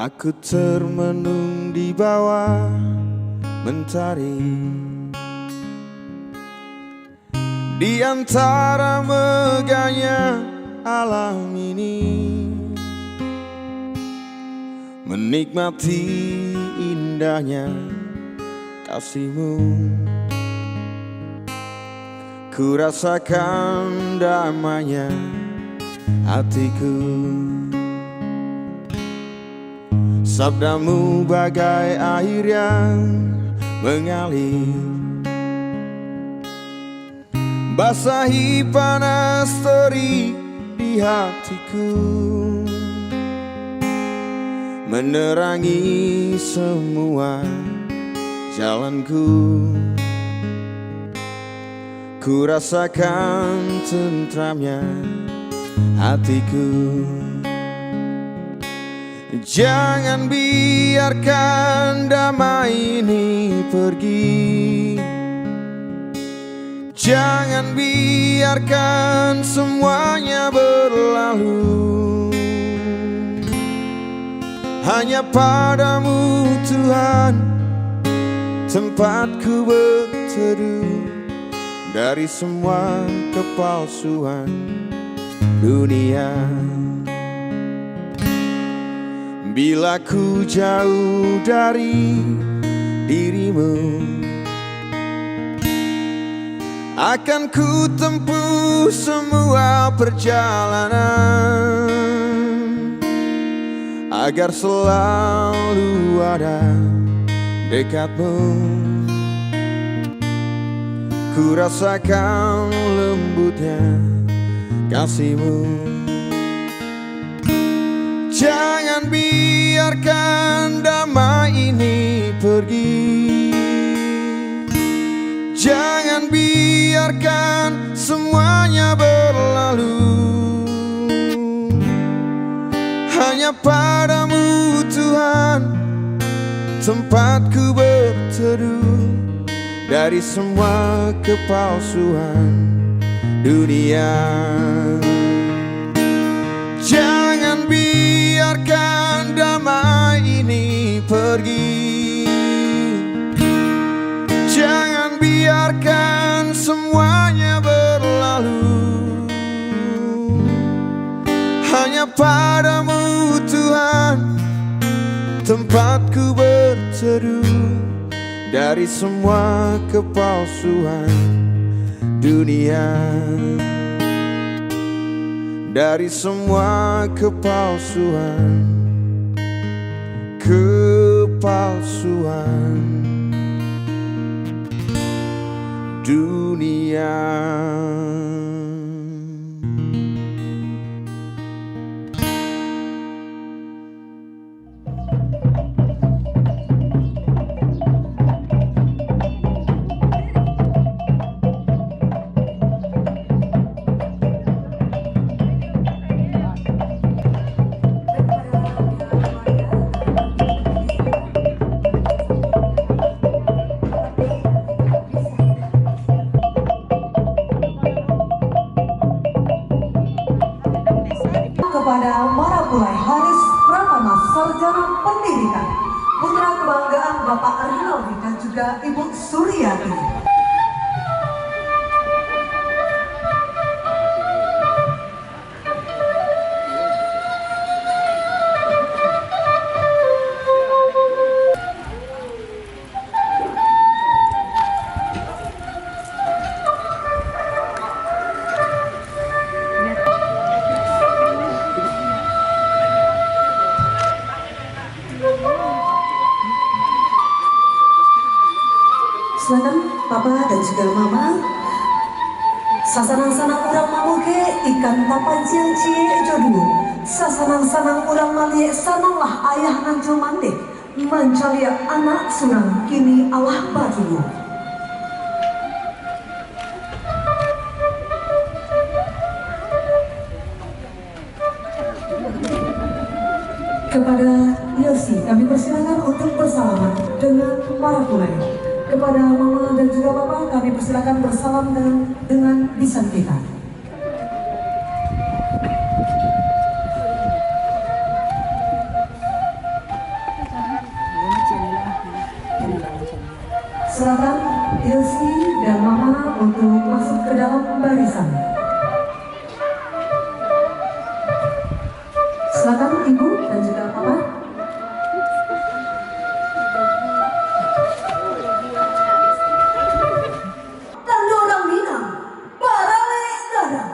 Aku termenung di bawah mentari, di antara megahnya alam ini, menikmati indahnya kasihmu. Ku rasakan damainya hatiku. Sabdamu bagai air yang mengalir, basahi panas terik di hatiku, menerangi semua jalanku. Ku rasakan tentramnya hatiku. Jangan biarkan damai ini pergi, jangan biarkan semuanya berlalu. Hanya padamu Tuhan tempatku berteduh, dari semua kepalsuan dunia. Bila ku jauh dari dirimu, akan ku tempuh semua perjalanan, agar selalu ada dekatmu. Ku rasakan lembutnya kasihmu. Jangan biarkan damai ini pergi, jangan biarkan semuanya berlalu. Hanya padamu Tuhan tempatku berteduh, dari semua kepalsuan dunia. Jangan biarkan damai ini pergi, jangan biarkan semuanya berlalu. Hanya padamu Tuhan tempatku berteduh, dari semua kepalsuan dunia, dari semua kepalsuan dunia. Kepada Marapulai Haris Pratama, Sarjana Pendidikan, putra kebanggaan Bapak Rinaldi dan juga Ibu Suryati. Silakan Papa dan juga Mama. Sasanang-sanang urang mamuke ikan tapanjian cie jodoh. Sasanang-sanang urang malie sananglah ayah nanjul mande, mancalia anak surang kini Allah batumu. Kepada Yosi kami persilakan untuk bersalaman dengan Marapulai. Kepada Mama dan juga Papa kami persilakan bersalam dengan lisan kita. Silakan Ilsi dan Mama untuk masuk ke dalam barisan. Silakan Ibu dan juga Papa. Tanda orang Minang, Barale Dada.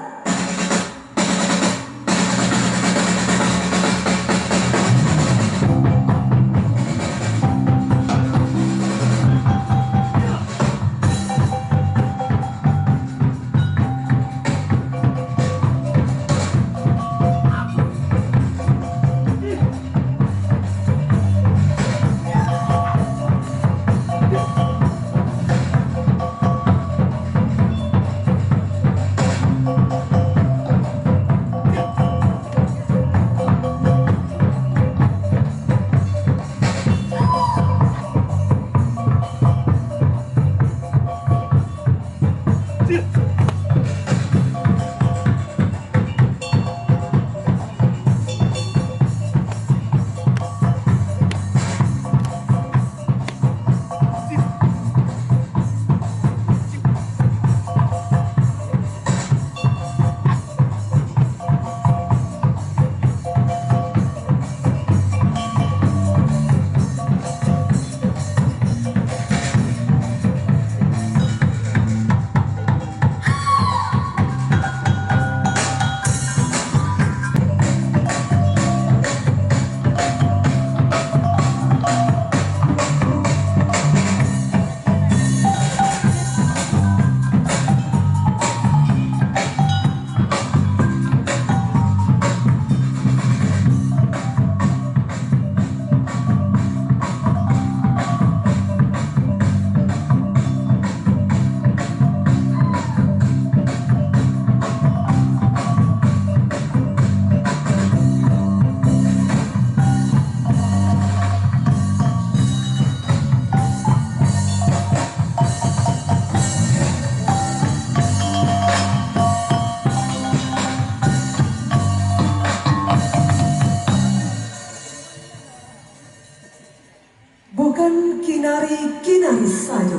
Bukan kinari-kinari saja,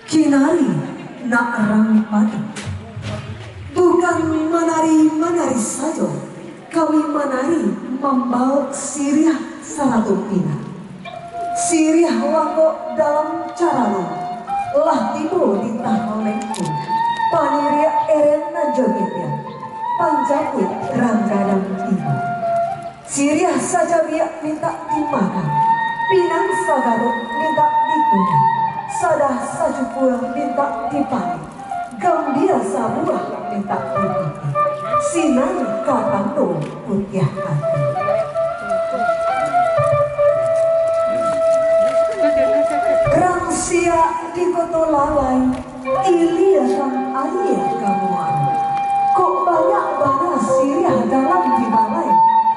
kinari nak rang padu. Bukan menari-menari saja, kami menari membawa siriah salatu pina. Siriah wako dalam cara lah tibo di taholengku, paniria erena jogetnya, panjaput ranggadang tibo. Siriah saja biak minta dimakan. Pinang sagaro minta dikunyah, sadah saju pulang minta dipani, gambira sabuah minta dipiti, sinan katando putiah hati. Rangsia di koto lalai, ilia sang alia kamuan. Kok banyak banget siriah dalam di balai,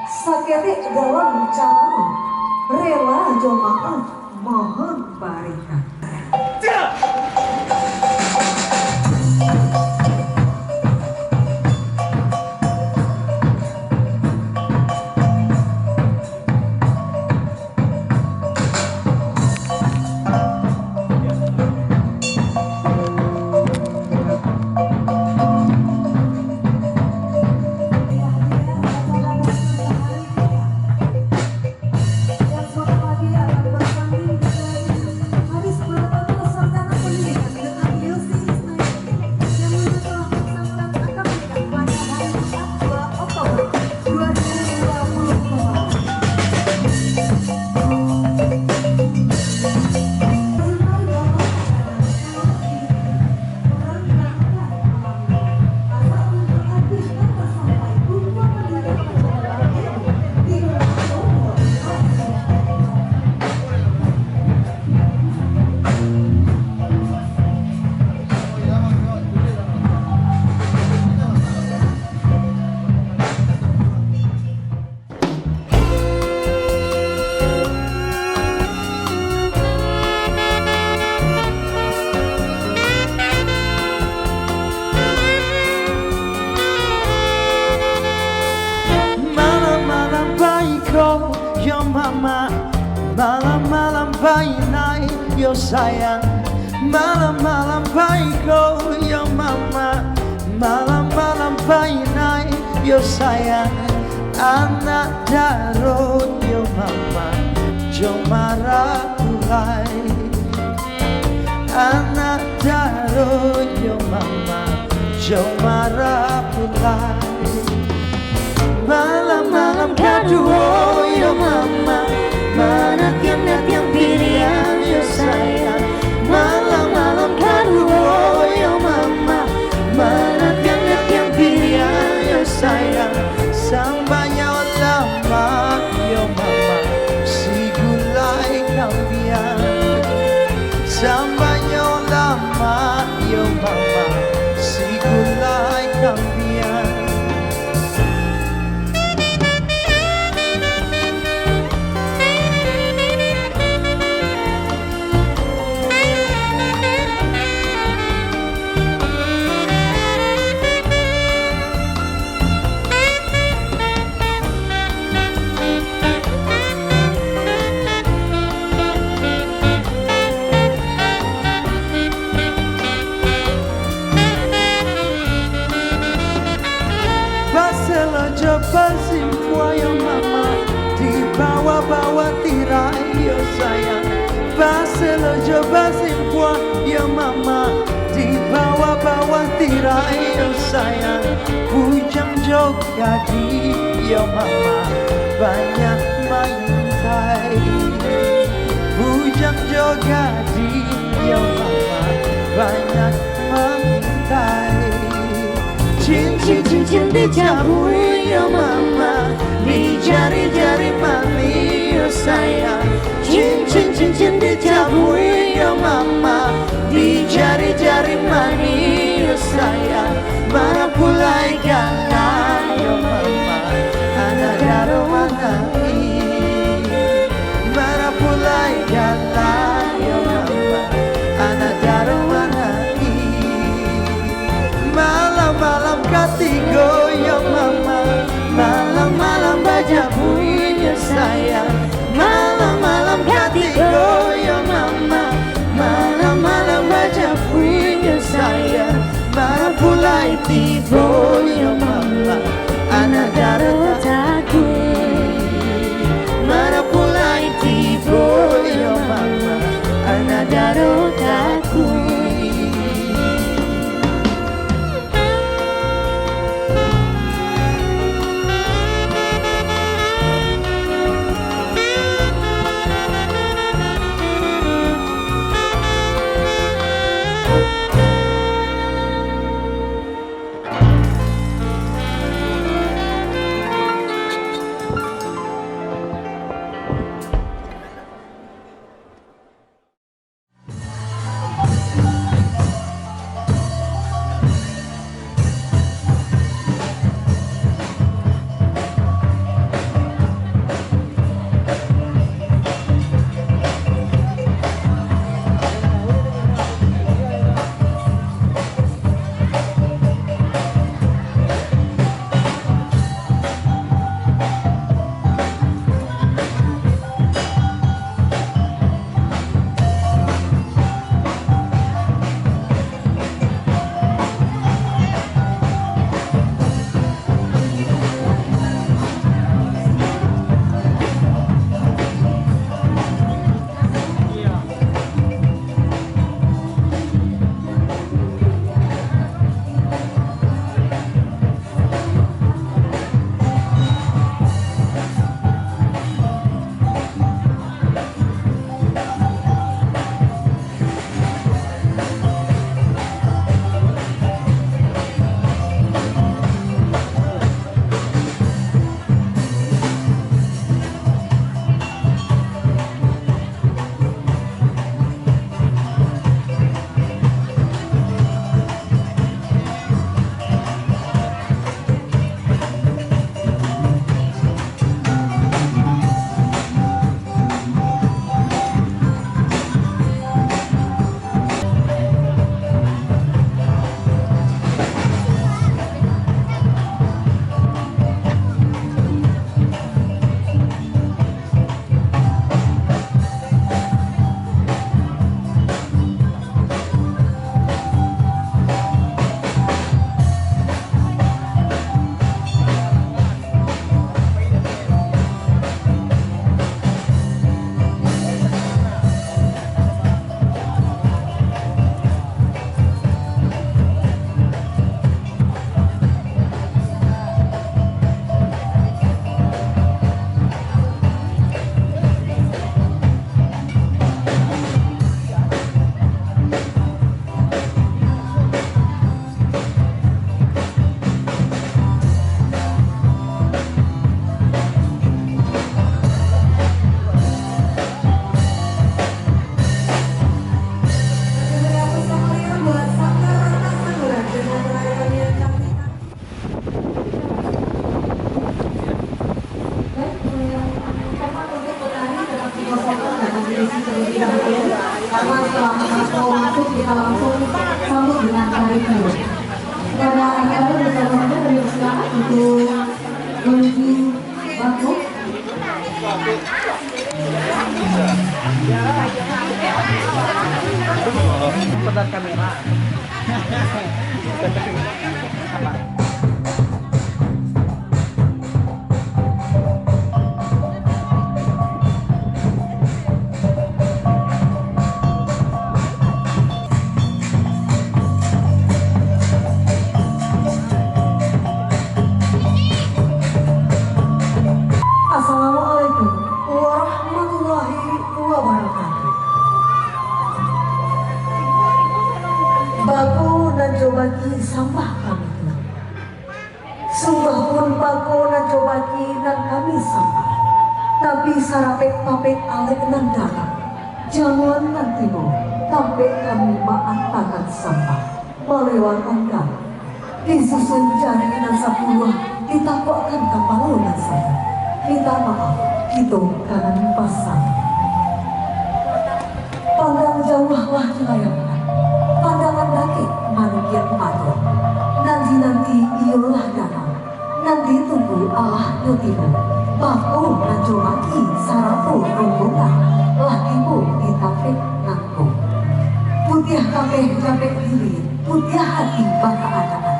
sakit dalam cara. Rela jemaah mohon barikan. Malam-malam bayi naik yo sayang. Malam-malam baik oh yo mama, malam-malam baik naik yo sayang. Anak darut yo mama, jo marah ulai. Anak darut yo mama, jo marah ulai. Malam-malam kedua yo mama, mana tiang-tiang pilihan yo sayang. Malam-malam kedua yo mama, mana tiang-tiang pilihan yo sayang. Sampai lama yo mama, si gulai kambian. Sampai lama yo mama, si gulai kambian. Basim yo mama, dibawa-bawa tirai yo sayang. Baselojo basim yo mama, dibawa-bawa tirai yo sayang. Bujang jogadi yo mama, banyak maintai. Bujang jogadi yo mama, banyak maintai. Cincin-cincin dicabui yo mama, di jari-jari mami yo sayang. Cincin-cincin dicabui yo mama, di jari-jari mami yo sayang. Mana pulai gana yo mama, anak daro manai. Mana pulai gana yo mama, anak daro manai. Malam-malam katigo yo mama, malam-malam baja bunyi sayang. Malam-malam katigo yo mama, malam-malam baja bunyi sayang. Mana pulai tibo yo mama, anak daro takui. Mana pulai tibo yo mama, anak daro takui. Karena setelah mau masuk kita langsung sambut dengan tari dulu. Pada acara bersama-sama dari silakan untuk menuju batu. Pedang kamera. Assalamualaikum warahmatullahi wabarakatuh. Baku dan jobaki sampah kami telah. Sungguh pun baku dan jobaki dan kami sampah. Tapi sarapet papet alek nan dalam. Jangan nanti mau sampai kami maaf tangan sampah. Melewatkan kami. Disusun jari dan sapuluh ditampakkan kapal dan sampah. Minta maaf, hitung kanan pasang. Pandang jauhlah layangan, pandangan dake manusia matur. Nanti iyalah datang, nanti tunggu Allah nyutimu. Baku najo maki sarapu rombongan, lakimu ditapik ngaku. Putih kabeh jabek diri, putih hati baka adaan.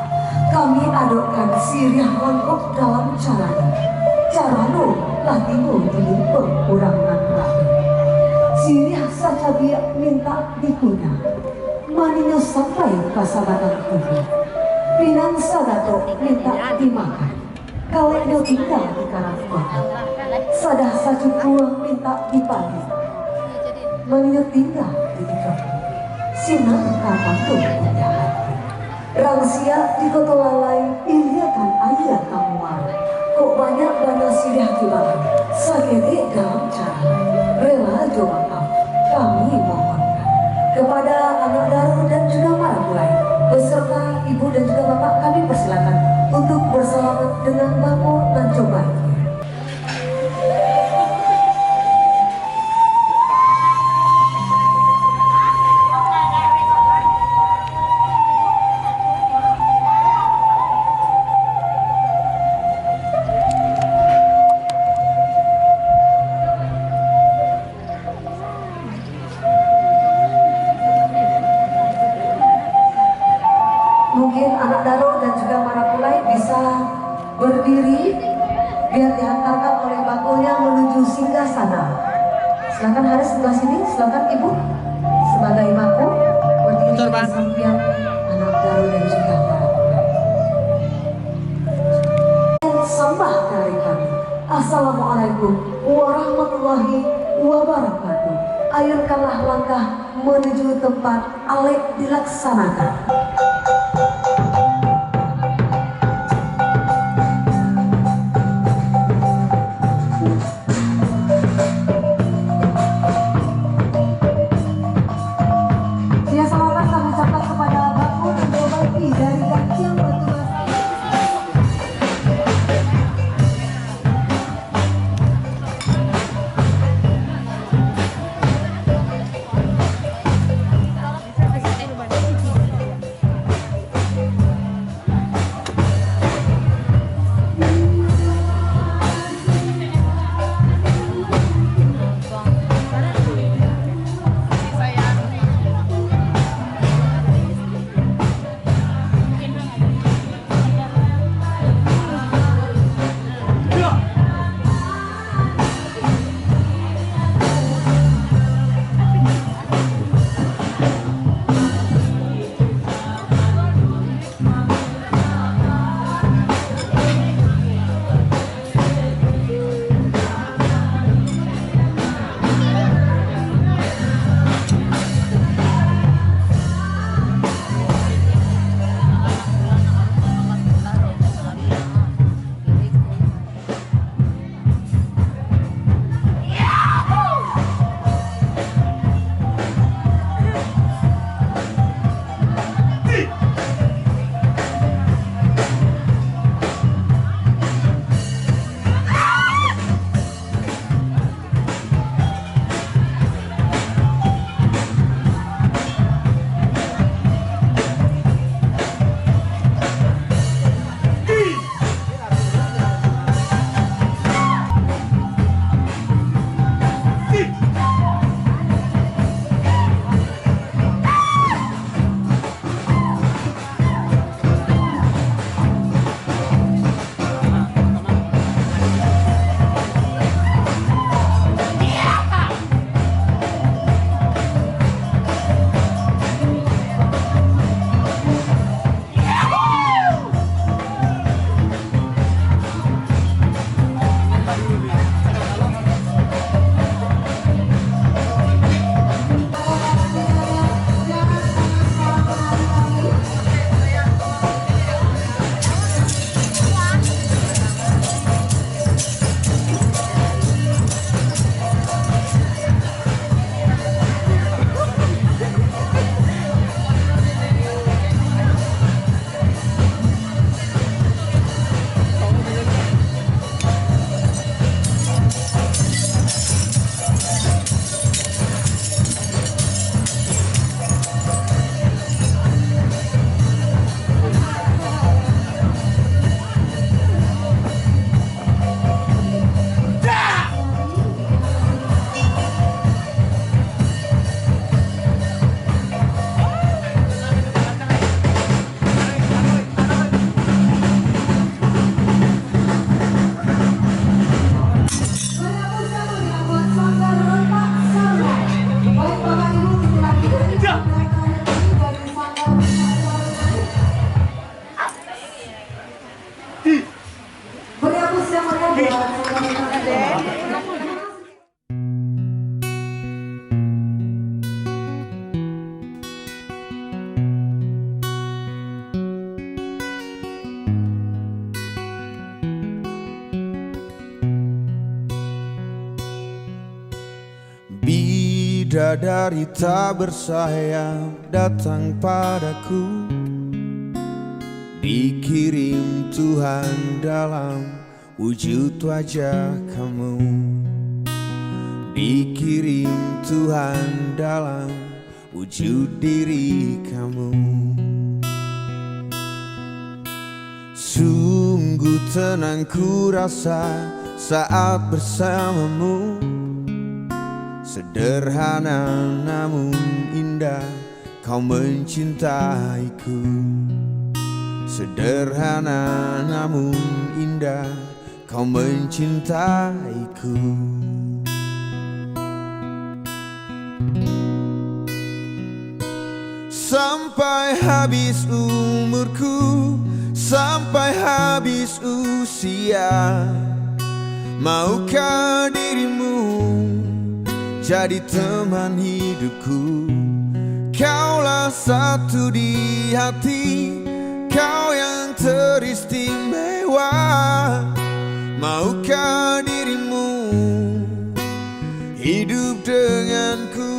Kami adokkan siriah lengkap dalam caranya. Carano latimu jadi pengurangan rakyat. Siriah saja dia minta dikunyah. Maninya sampai kasabatan tubuh. Pinang sadato minta dimakan. Kaleknya tinggal di karang kuat. Sadah saja pulang minta dipandi. Maninya tinggal di tikam. Sinang kapan tuh punya hati. Rangsia di kota lalai iya kan ayah kamu marah. Kok banyak bana siriah di bawah, sakit dalam cara rela coba kami mohonkan kepada anak daru dan juga Marapulai beserta ibu dan juga bapak kami persilakan untuk bersalamat dengan Bapak dan coba. Mungkin anak Daro dan juga Marapulai bisa berdiri biar diantarkan oleh bakunya menuju singgah sana. Silakan Haris sebelah sini, silakan Ibu sebagai baku berdiri di samping anak Daro dan juga Marapulai. Sambah dari kami. Assalamualaikum warahmatullahi wabarakatuh. Ayunkanlah langkah menuju tempat alek dilaksanakan. Bidadari tak bersayap datang padaku, dikirim Tuhan dalam wujud wajah kamu. Dikirim Tuhan dalam wujud diri kamu. Sungguh tenang ku rasa saat bersamamu. Sederhana namun indah kau mencintaiku. Sederhana namun indah kau mencintaiku. Sampai habis umurku, sampai habis usia, maukah dirimu jadi teman hidupku? Kaulah satu di hati, kau yang teristimewa. Maukah dirimu hidup denganku?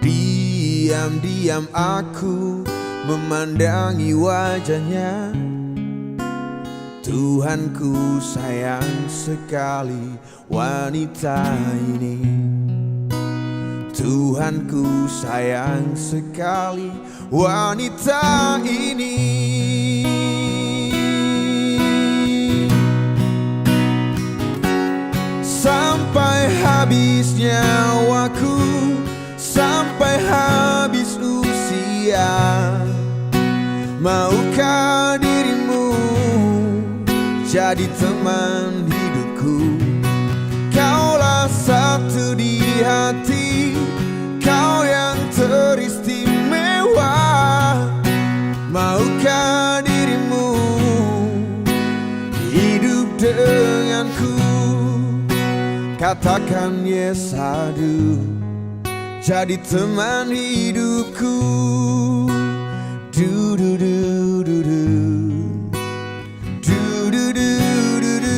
Diam-diam aku memandangi wajahnya. Tuhanku sayang sekali wanita ini. Tuhanku sayang sekali wanita ini. Sampai habis nyawaku, sampai habis usia, maukah dirimu jadi teman hidupku? Kaulah satu di hati, kau yang teristimewa. Maukah dirimu hidup denganku? Katakan yes I do, jadi teman hidupku. Du du du du du. Du du du du du.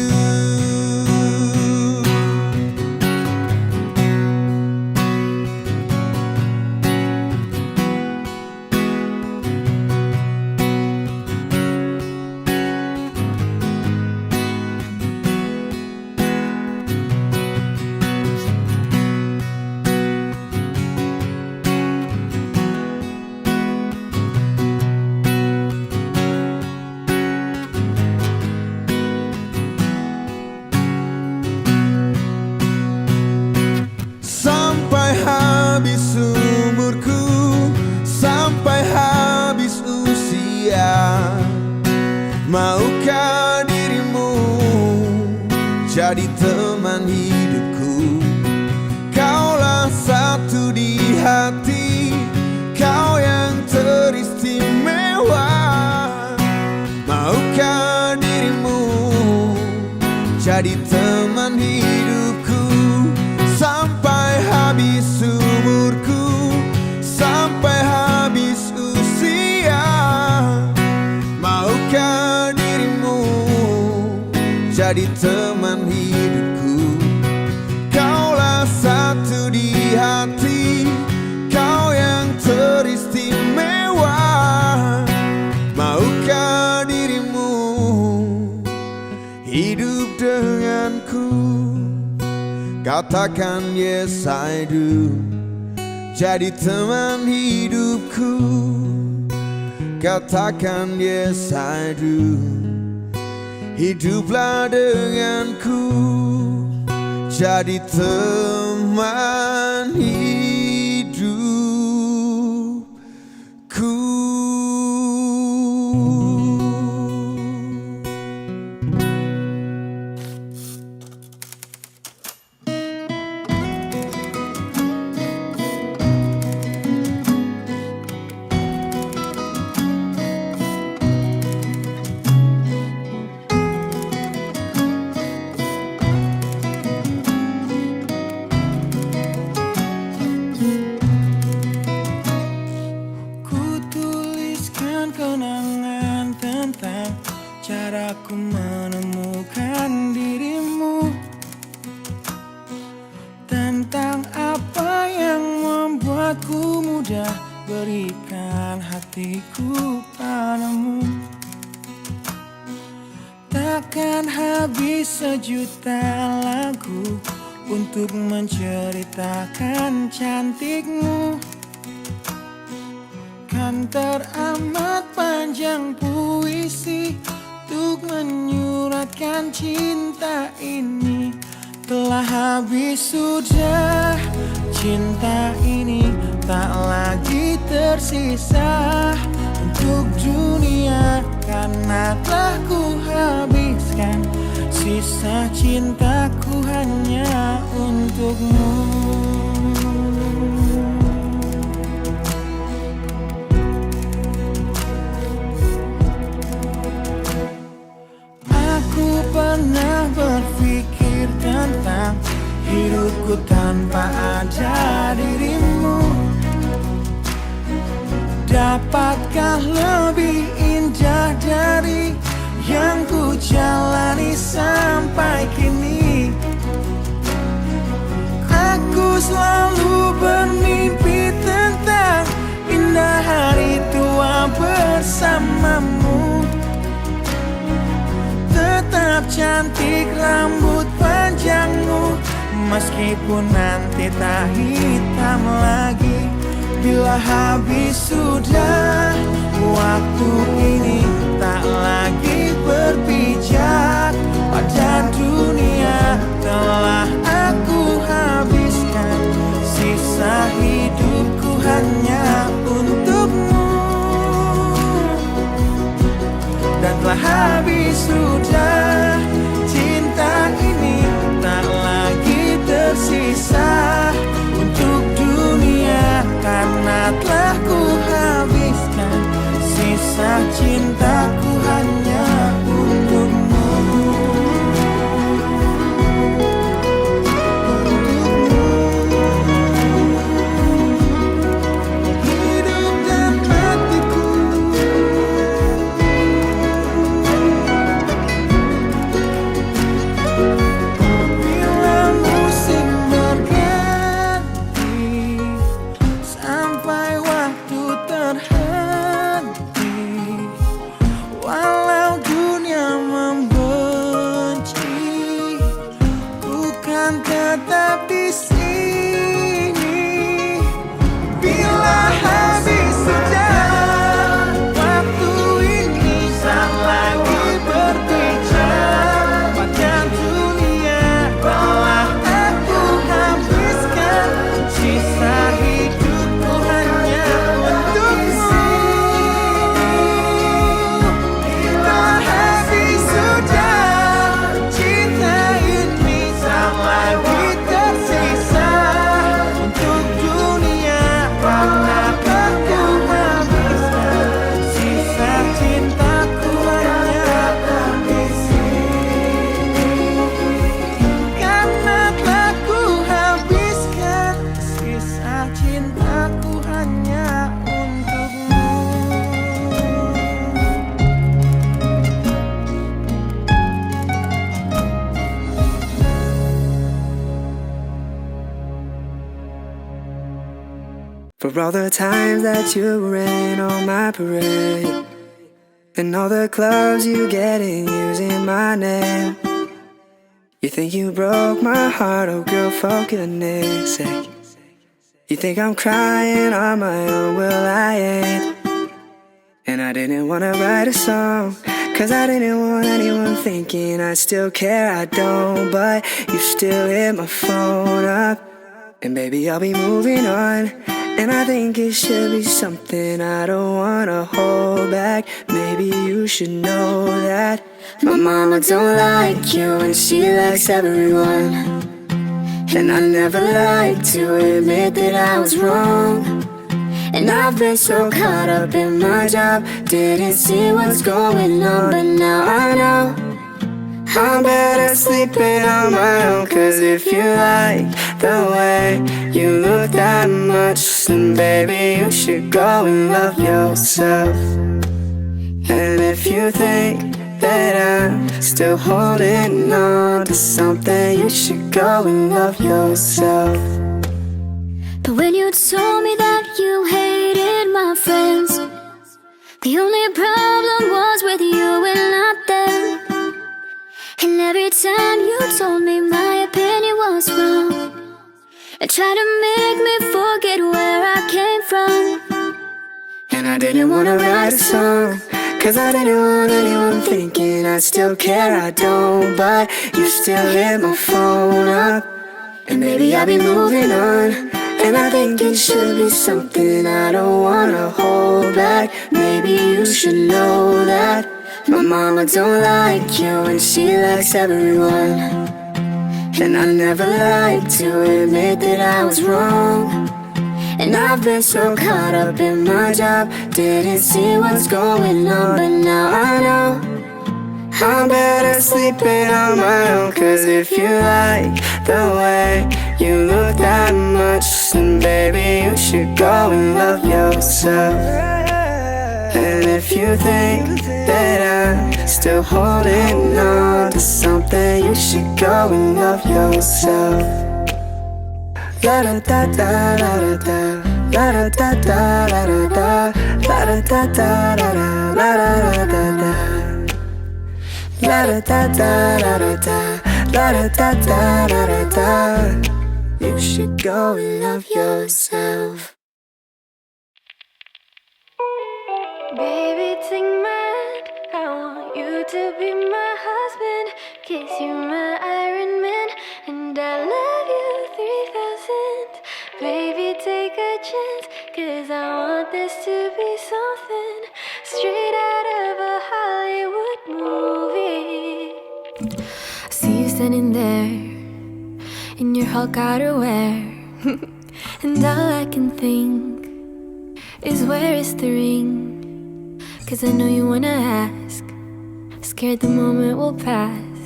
Sampai habis umurku, sampai habis usia, maukah dirimu jadi teman hidupku? Kaulah satu di hati, kau yang teristimewa. Maukah dirimu jadi teman hidupku? Sampai habis umurku, sampai habis usia, maukah dirimu jadi teman hidupku? Kaulah satu di hati, kau yang teristimewa. Maukah dirimu hidup denganku? Katakan yes I do, jadi teman hidupku. Katakan yes I do, hiduplah denganku, jadi teman hidupku. hatiku padamu. Takkan habis sejuta lagu untuk menceritakan cantikmu. Kan teramat panjang puisi untuk menyuratkan cinta ini. Telah habis sudah cinta ini, tak lagi tersisa untuk dunia, karena telah ku habiskan sisa cintaku hanya untukmu. Aku pernah berpikir tentang hidupku tanpa ada dirimu. Dapatkah lebih indah dari yang ku jalani sampai kini? Aku selalu bermimpi tentang indah hari tua bersamamu. Tetap cantik rambut panjangmu, meskipun nanti tak hitam lagi. Bila habis sudah waktu ini, tak lagi berpijak pada dunia. Telah aku habiskan sisa hidupku hanya untukmu. Dan telah habis sudah cinta ini, tak lagi tersisa untuk dunia, karena telah ku habiskan sisa cintaku hanya untukmu. Hidup dan matiku, bila musim berganti, sampai waktu terhenti, walau dunia membenci, bukan tetap di sini. Bila habis sudah waktu ini, tak lagi berpijak pada dunia. Telah aku habiskan sisa hidupku hanya untukmu. Bila habis sudah cinta ini, tak lagi tersisa untuk dunia, karena aku habiskan sisa cintaku hanya di sini. Karena telah ku habiskan sisa cintaku hanya untukmu. For all the times that you rain on my parade, and all the clubs you get in using my name. You think you broke my heart, oh girl, for goodness sake. You think I'm crying on my own, well I ain't. And I didn't wanna write a song, cause I didn't want anyone thinking I still care, I don't. But you still hit my phone up, and baby I'll be moving on. And I think it should be something I don't wanna hold back. Maybe you should know that my mama don't like you and she likes everyone. And I never like to admit that I was wrong. And I've been so caught up in my job, didn't see what's going on. But now I know I'm better sleeping on my own. Cause if you like the way you look that much, then baby you should go and love yourself. And if you think that I'm still holding on to something, you should go and love yourself. But when you told me that you hated my friends, The only problem was with you and not them. And every time you told me my opinion was wrong, and tried to make me forget where I came from. And I didn't wanna write a song, cause I didn't want anyone thinking I still care. I don't, but you still hit my phone up. And maybe I'll be moving on, and I think it should be something I don't wanna hold back. Maybe you should know that my mama don't like you and she likes everyone. And I never like to admit that I was wrong. And I've been so caught up in my job, didn't see what's going on. But now I know I'm better sleeping on my own. Cause if you like the way you look that much, then baby you should go and love yourself. And if you think that I'm still holding on to something, you should go and love yourself. La da da da da da da, la da da da da da da, la da da da da da, la da da da da, la da da da da da da, la da da da da da da. You should go and love yourself. Baby, take my hand, I want you to be my husband. Kiss you, my Iron Man, and I love you 3000. Baby, take a chance, cause I want this to be something straight out of a Hollywood movie. I see you standing there in your Hulk outerwear, and all I can think is where is the ring? Cause I know you wanna ask, scared the moment will pass.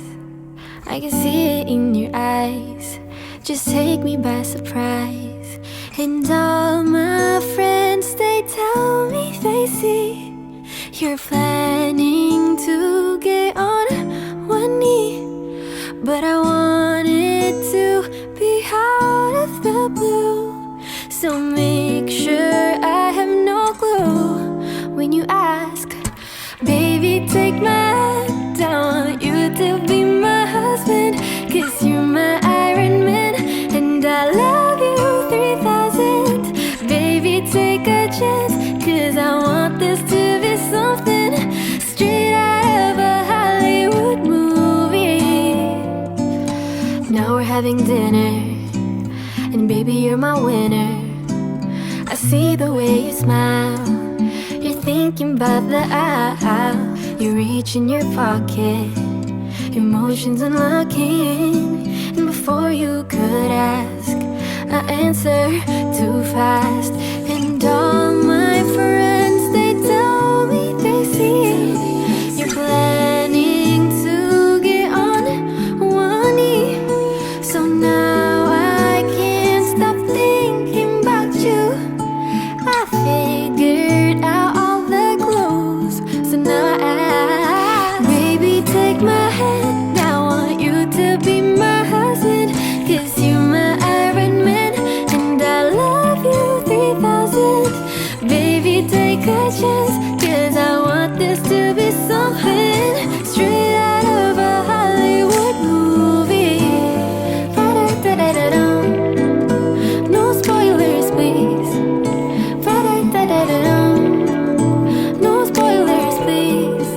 I can see it in your eyes, just take me by surprise. And all my friends, they tell me they see you're planning to get on one knee. But I want it to be out of the blue, so make sure I have no clue when you ask. Baby, take my hand, I want you to be my husband. Cause you're my Iron Man, and I love you 3000. Baby, take a chance, cause I want this to be something straight out of a Hollywood movie. Now we're having dinner, and baby, you're my winner. I see the way you smile, you're thinking about the aisle. You reach in your pocket, emotions unlocking. And before you could ask, I answer too fast. And all my friends, they tell me they see you're planning to get on one knee. So now I can't stop thinking about you. I figured out all the clues, so now baby, take my hand, I want you to be my husband. Cause you're my Iron Man, and I love you 3000. Baby, take a chance, cause I want this to be something straight out of a Hollywood movie. Ba-da-da-da-da-dum. No spoilers, please. Ba-da-da-da-da-dum. No spoilers, please.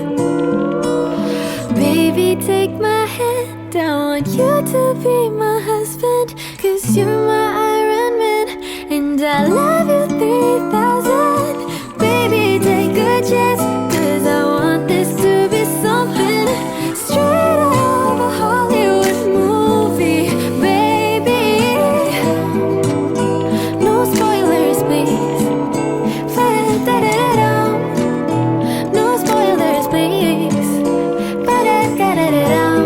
Baby, take my hand, I want you to be my husband. Cause you're my Iron Man, and I love you 3000. Baby, take a chance, cause I want this to be something straight out of a Hollywood movie. Baby, no spoilers, please. Ba-da-da-da-dum. No spoilers, please. Ba-da-da-da-da-dum.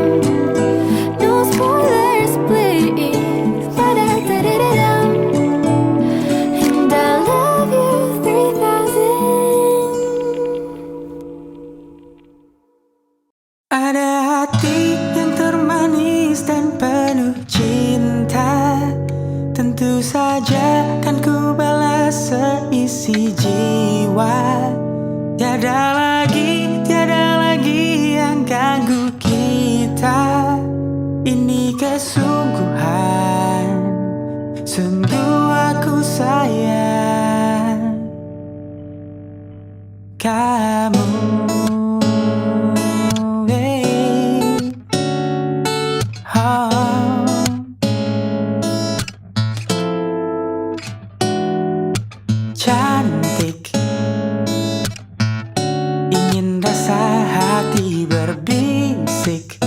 No spoilers, please. Ba-da-da-da-da-dum. And I love you 3000. Ada hati yang termanis dan penuh cinta, tentu saja kan ku balas seisi jiwa. Tiada lagi yang ganggu kita. Ini kesungguhan, sungguh aku sayang kamu. Cantik, ingin rasa hati berbisik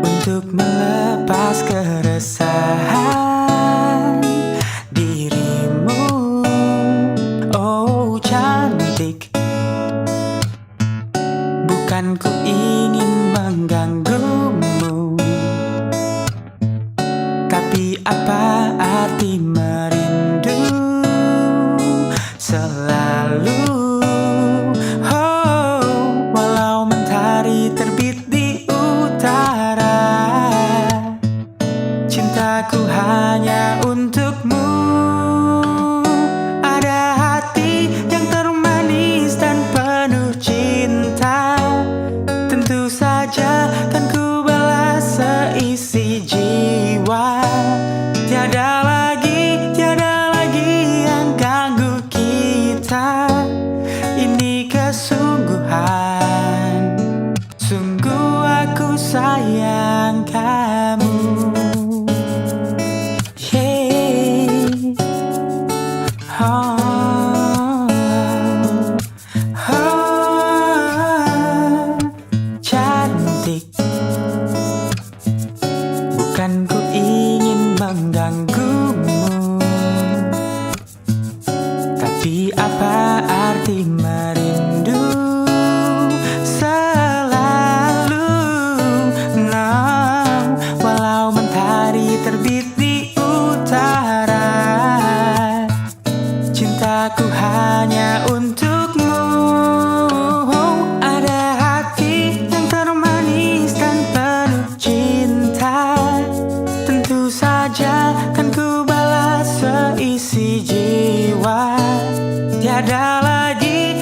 untuk melepas keresahan dirimu. Oh cantik, bukan ku ingin mengganggumu, tapi apa arti merindu selalu. Oh, walau mentari terbit di utara, cintaku hanya untukmu. Ada hati yang termanis dan penuh cinta, tentu saja kan ku balas seisi jiwa. Tiada lagi yang ganggu kita. Ini kesungguhan, sungguh aku sayang kamu. Yeah. Cantik, bukan ku ingin mengganggumu, tapi apa arti merindu selalu. Nah, walau mentari terbit di utara, cintaku hanya untukmu. Ada hati yang termanis dan penuh cinta, tentu saja kan ku balas seisi jiwa. Tiada lagi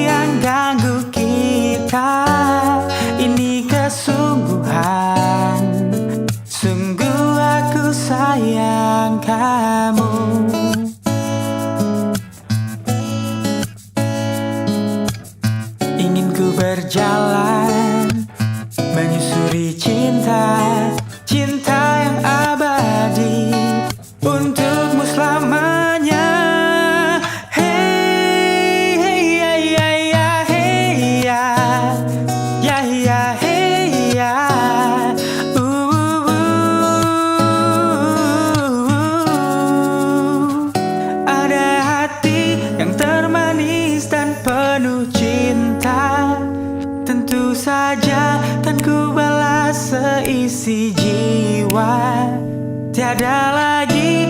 yang ganggu kita. Ini kesungguhan, sungguh aku sayang kamu. Ingin ku berjalan menyusuri cinta, cinta yang abadi untukmu selamanya. Hey, hey, ya, ya, ya, hey, ya, ya, ya, hey, ya. Ada hati yang termanis dan penuh cinta, tentu saja kan ku balas seisi jiwa. Tiada lagi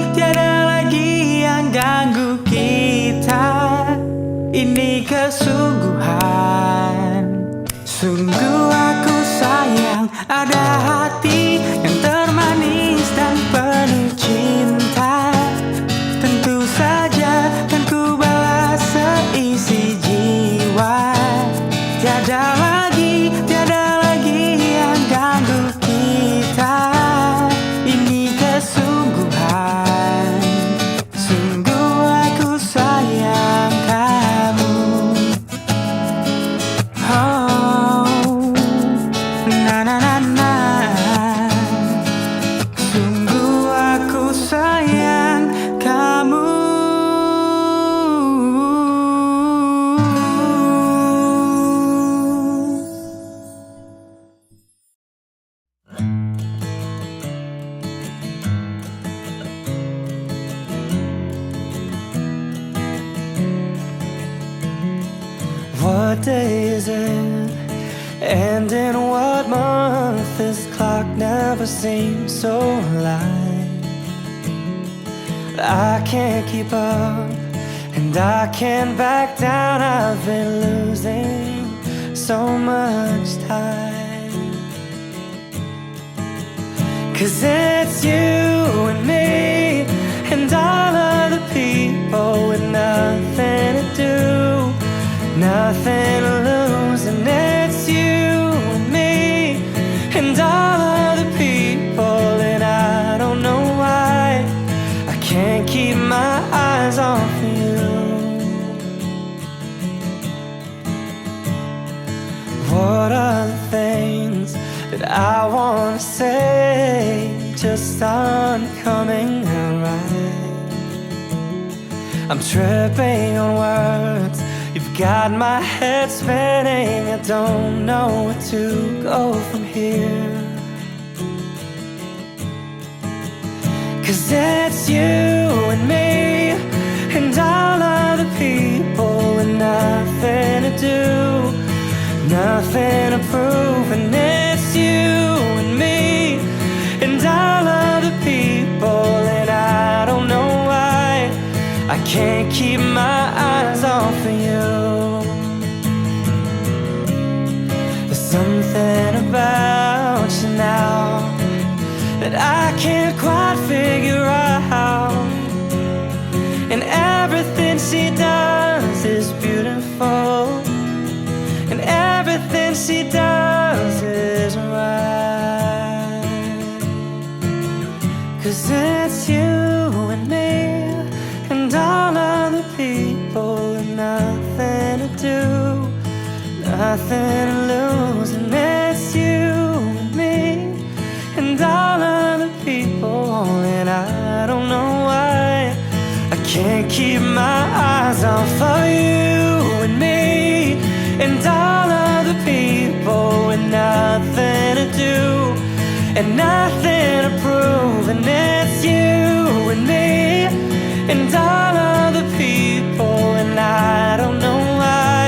yang ganggu kita. Ini kesungguhan, sungguh aku sayang. Ada hati yang termanis dan penuh cinta, tentu saja kan ku balas seisi jiwa. Tiada lagi yang ganggu kita. Ini kesungguhan, sungguh aku sayang kamu. Oh, na na na na, sungguh aku sayang kamu. What day is it? And in what month? This clock never seems so alive. I can't keep up, and I can't back down. I've been losing so much time. 'Cause it's you and me and all of the people with nothing that I wanna say just aren't coming out right. I'm tripping on words, you've got my head spinning. I don't know where to go from here. 'Cause it's you and me and all other people with nothing to do, nothing to prove. And it's you and me and all other people, and I don't know why I can't keep my eyes off of you. There's something about you now that I can't quite figure out. And everything she does is beautiful, and everything she does is right. 'Cause it's you and me and all other people with nothing to do, nothing to lose. And it's you and me and all other people, and I don't know why I can't keep my eyes off of you and me and all other people with nothing to do and nothing to prove. And it's you and me and all other people, and I don't know why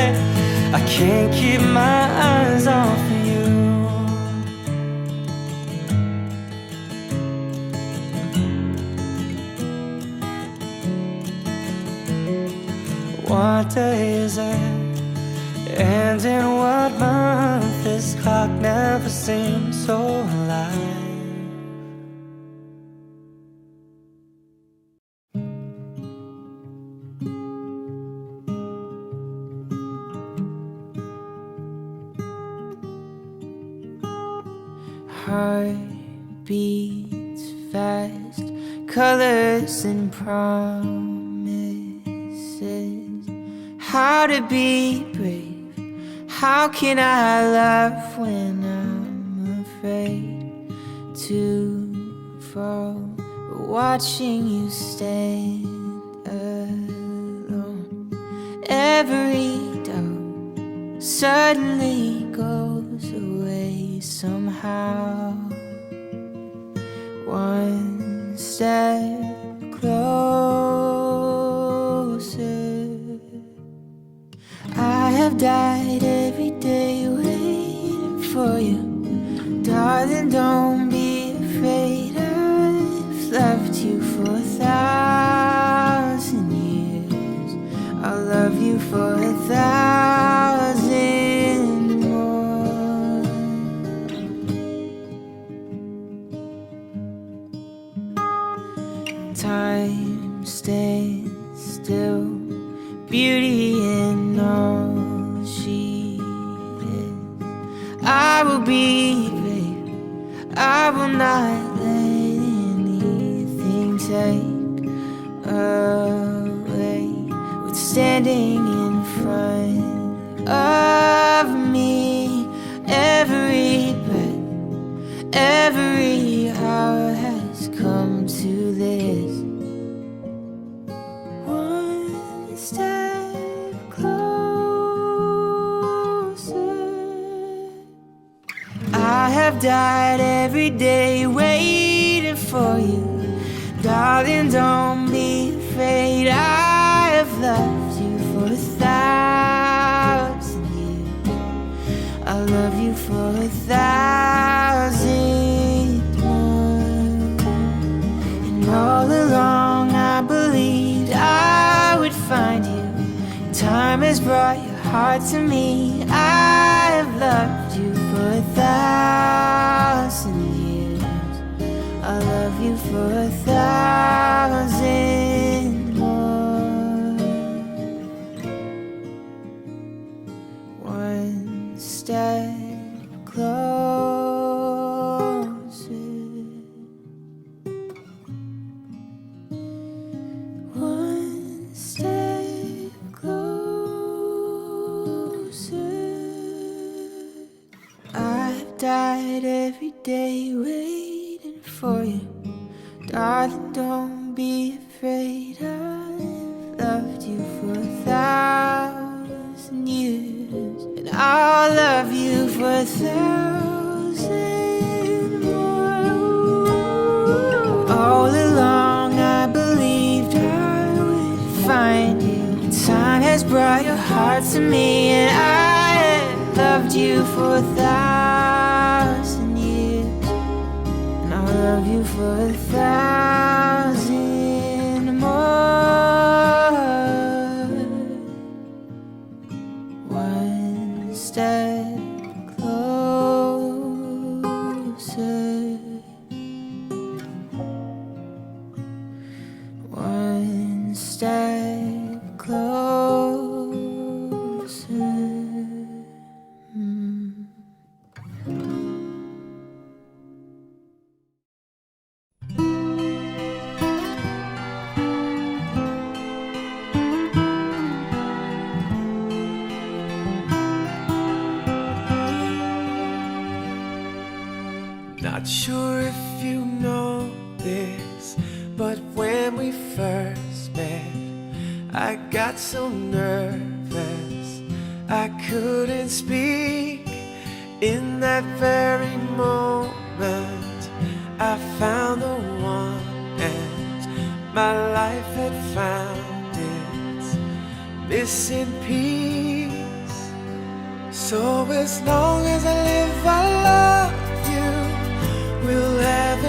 I can't keep my eyes off of you. What day is it? And in what month? This clock never seems so alive. Heart beats fast, colors and promises. How to be brave, how can I love when I'm afraid to fall? Watching you stand alone, every doubt suddenly goes away somehow. One step closer. I have died every day waiting for you. Darling, don't be afraid. I've loved you for 1,000 years. I'll love you for 1,000 more. Time stands still, beauty in all she is. I will be brave, I will not let anything take away what's standing in front of me. Every breath, every hour has come to this. One step closer. I have died every day waiting for you. Darling, don't be afraid. I have loved you for 1,000 years. I'll love you for 1,000 more. And all along I believed I would find you. Time has brought your heart to me. I have loved you for 1,000 years. I'll love you for 1,000 more. One step closer. One step closer. I've died every 1,000 more. All along I believed I would find you. Time has brought your heart to me, and I have loved you for 1,000 years, and I'll love you for 1,000 more. One step closer, one step closer. Not sure if you know this, but when we first met, I got so nervous I couldn't speak. In that very moment, I found the one, and my life had found its missing piece. So as long as I live, I love you. We'll have